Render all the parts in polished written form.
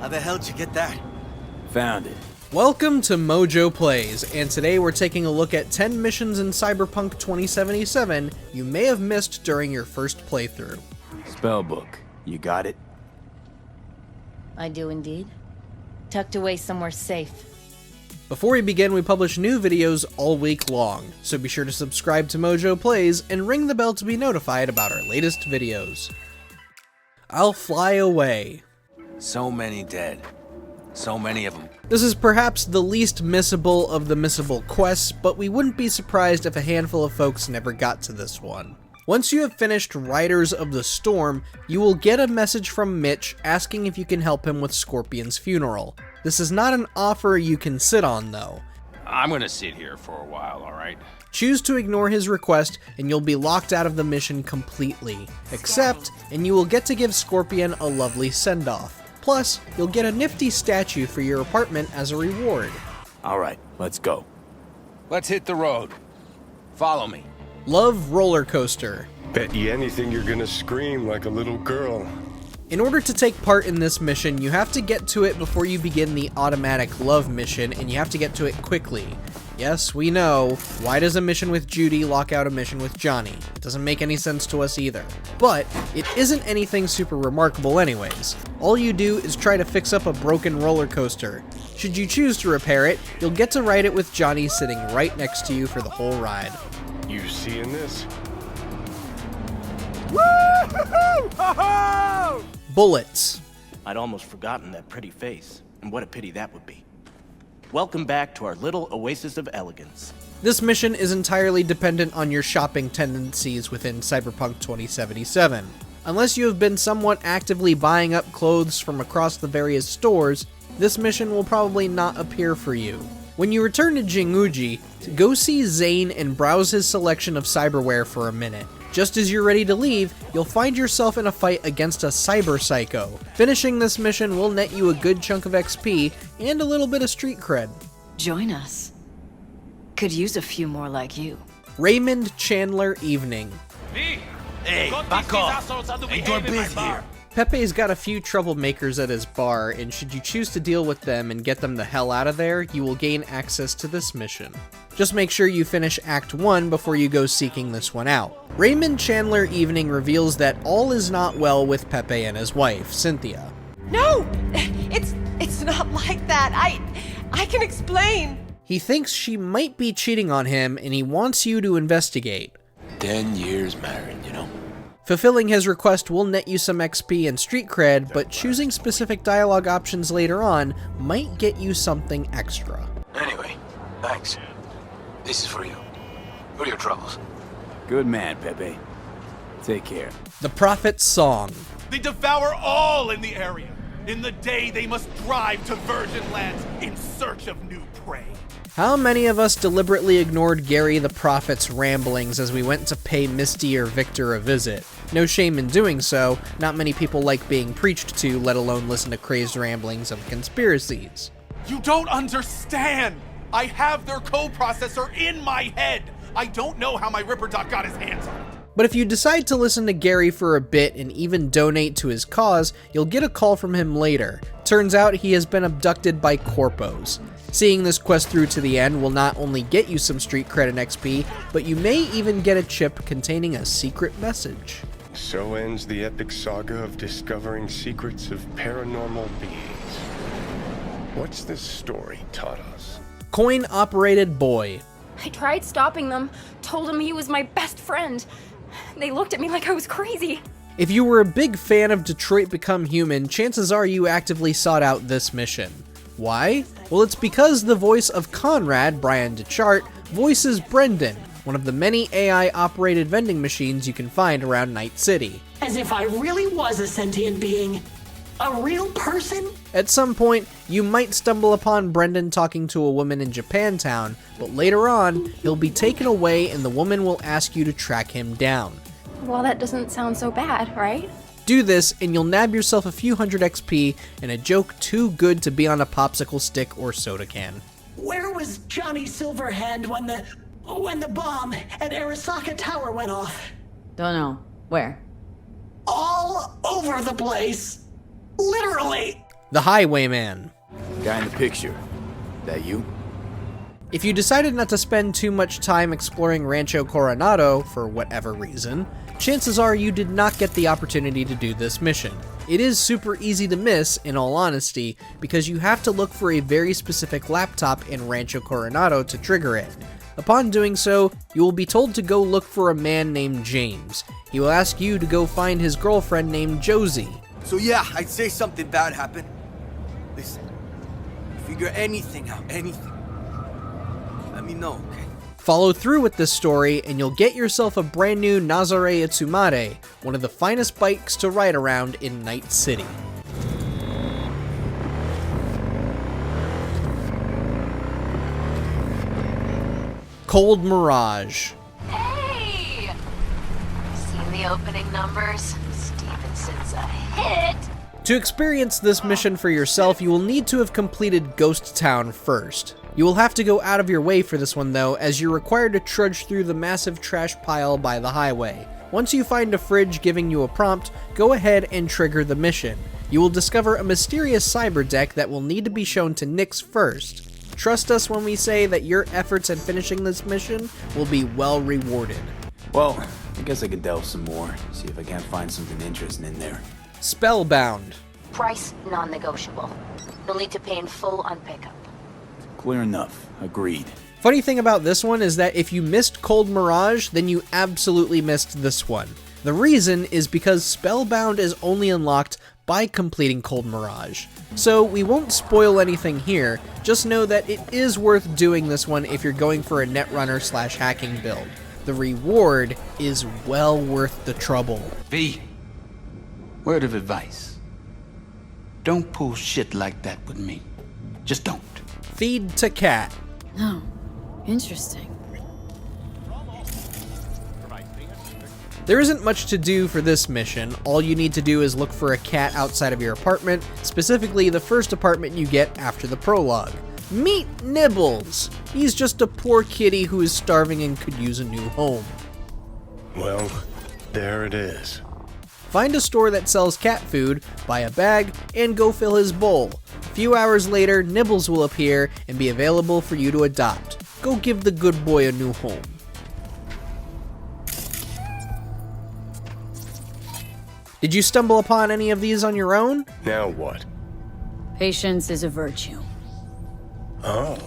How the hell did you get that? Found it. Welcome to MojoPlays, and today we're taking a look at 10 missions in Cyberpunk 2077 you may have missed during your first playthrough. Spellbook, you got it? I do indeed. Tucked away somewhere safe. Before we begin, we publish new videos all week long, so be sure to subscribe to MojoPlays and ring the bell to be notified about our latest videos. I'll fly away. So many dead. So many of them. This is perhaps the least missable of the missable quests, but we wouldn't be surprised if a handful of folks never got to this one. Once you have finished Riders of the Storm, you will get a message from Mitch asking if you can help him with Scorpion's funeral. This is not an offer you can sit on, though. I'm gonna sit here for a while, alright? Choose to ignore his request, and you'll be locked out of the mission completely. And you will get to give Scorpion a lovely send-off. Plus, you'll get a nifty statue for your apartment as a reward. Alright, let's go. Let's hit the road. Follow me. Love Roller Coaster. Bet you anything you're gonna scream like a little girl. In order to take part in this mission, you have to get to it before you begin the automatic love mission, and you have to get to it quickly. Yes, we know. Why does a mission with Judy lock out a mission with Johnny? It doesn't make any sense to us either. But it isn't anything super remarkable anyways. All you do is try to fix up a broken roller coaster. Should you choose to repair it, you'll get to ride it with Johnny sitting right next to you for the whole ride. You seeing this? Woo-hoo-hoo! Bullets. I'd almost forgotten that pretty face, and what a pity that would be. Welcome back to our little Oasis of Elegance. This mission is entirely dependent on your shopping tendencies within Cyberpunk 2077. Unless you have been somewhat actively buying up clothes from across the various stores, this mission will probably not appear for you. When you return to Jinguji, go see Zane and browse his selection of cyberware for a minute. Just as you're ready to leave, you'll find yourself in a fight against a cyber psycho. Finishing this mission will net you a good chunk of XP and a little bit of street cred. Join us. Could use a few more like you. Raymond Chandler Evening. Hey, back off. Ain't your biz here. Pepe's got a few troublemakers at his bar, and should you choose to deal with them and get them the hell out of there, you will gain access to this mission. Just make sure you finish Act 1 before you go seeking this one out. Raymond Chandler Evening reveals that all is not well with Pepe and his wife, Cynthia. No! It's not like that. I can explain. He thinks she might be cheating on him, and he wants you to investigate. 10 years married, you know? Fulfilling his request will net you some XP and street cred, but choosing specific dialogue options later on might get you something extra. Anyway, thanks. This is for you. For your troubles. Good man, Pepe. Take care. The Prophet's Song. They devour all in the area. In the day, they must drive to virgin lands in search of new prey. How many of us deliberately ignored Gary the Prophet's ramblings as we went to pay Misty or Victor a visit? No shame in doing so, not many people like being preached to, let alone listen to crazed ramblings of conspiracies. You don't understand! I have their coprocessor in my head! I don't know how my Ripper Doc got his hands on it. But if you decide to listen to Gary for a bit and even donate to his cause, you'll get a call from him later. Turns out he has been abducted by corpos. Seeing this quest through to the end will not only get you some street cred and XP, but you may even get a chip containing a secret message. So ends the epic saga of discovering secrets of paranormal beings. What's this story taught us? Coin-operated boy. I tried stopping them, told him he was my best friend. They looked at me like I was crazy. If you were a big fan of Detroit Become Human, chances are you actively sought out this mission. Why? Well, it's because the voice of Conrad, Brian DeChart, voices Brendan, one of the many AI-operated vending machines you can find around Night City. As if I really was a sentient being. A real person? At some point, you might stumble upon Brendan talking to a woman in Japantown, but later on, he'll be taken away and the woman will ask you to track him down. Well, that doesn't sound so bad, right? Do this, and you'll nab yourself a few hundred XP and a joke too good to be on a popsicle stick or soda can. Where was Johnny Silverhand when the bomb at Arasaka Tower went off? Don't know. Where? All over the place. Literally. The Highwayman. Guy in the picture. That you? If you decided not to spend too much time exploring Rancho Coronado for whatever reason, chances are you did not get the opportunity to do this mission. It is super easy to miss, in all honesty, because you have to look for a very specific laptop in Rancho Coronado to trigger it. Upon doing so, you will be told to go look for a man named James. He will ask you to go find his girlfriend named Josie. So yeah, I'd say something bad happened. Listen, figure anything out, anything. Let me know, okay? Follow through with this story and you'll get yourself a brand new Nazare Itsumare, one of the finest bikes to ride around in Night City. Cold Mirage. Hey! Seen the opening numbers? Stevenson's a hit! To experience this mission for yourself, you will need to have completed Ghost Town first. You will have to go out of your way for this one though, as you're required to trudge through the massive trash pile by the highway. Once you find a fridge giving you a prompt, go ahead and trigger the mission. You will discover a mysterious cyber deck that will need to be shown to Nix first. Trust us when we say that your efforts in finishing this mission will be well rewarded. Well, I guess I can delve some more, see if I can't find something interesting in there. Spellbound. Price non-negotiable. You'll need to pay in full on pickup. Clear enough. Agreed. Funny thing about this one is that if you missed Cold Mirage, then you absolutely missed this one. The reason is because Spellbound is only unlocked by completing Cold Mirage. So we won't spoil anything here, just know that it is worth doing this one if you're going for a netrunner/hacking build. The reward is well worth the trouble. V, word of advice. Don't pull shit like that with me. Just don't. Feed to cat. Oh, interesting. There isn't much to do for this mission. All you need to do is look for a cat outside of your apartment, specifically the first apartment you get after the prologue. Meet Nibbles! He's just a poor kitty who is starving and could use a new home. Well, there it is. Find a store that sells cat food, buy a bag, and go fill his bowl. A few hours later, Nibbles will appear and be available for you to adopt. Go give the good boy a new home. Did you stumble upon any of these on your own? Now what? Patience is a virtue. Oh.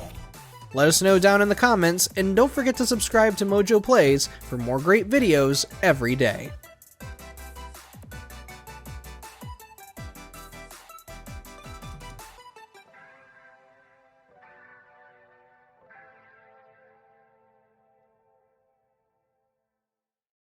Let us know down in the comments, and don't forget to subscribe to MojoPlays for more great videos every day.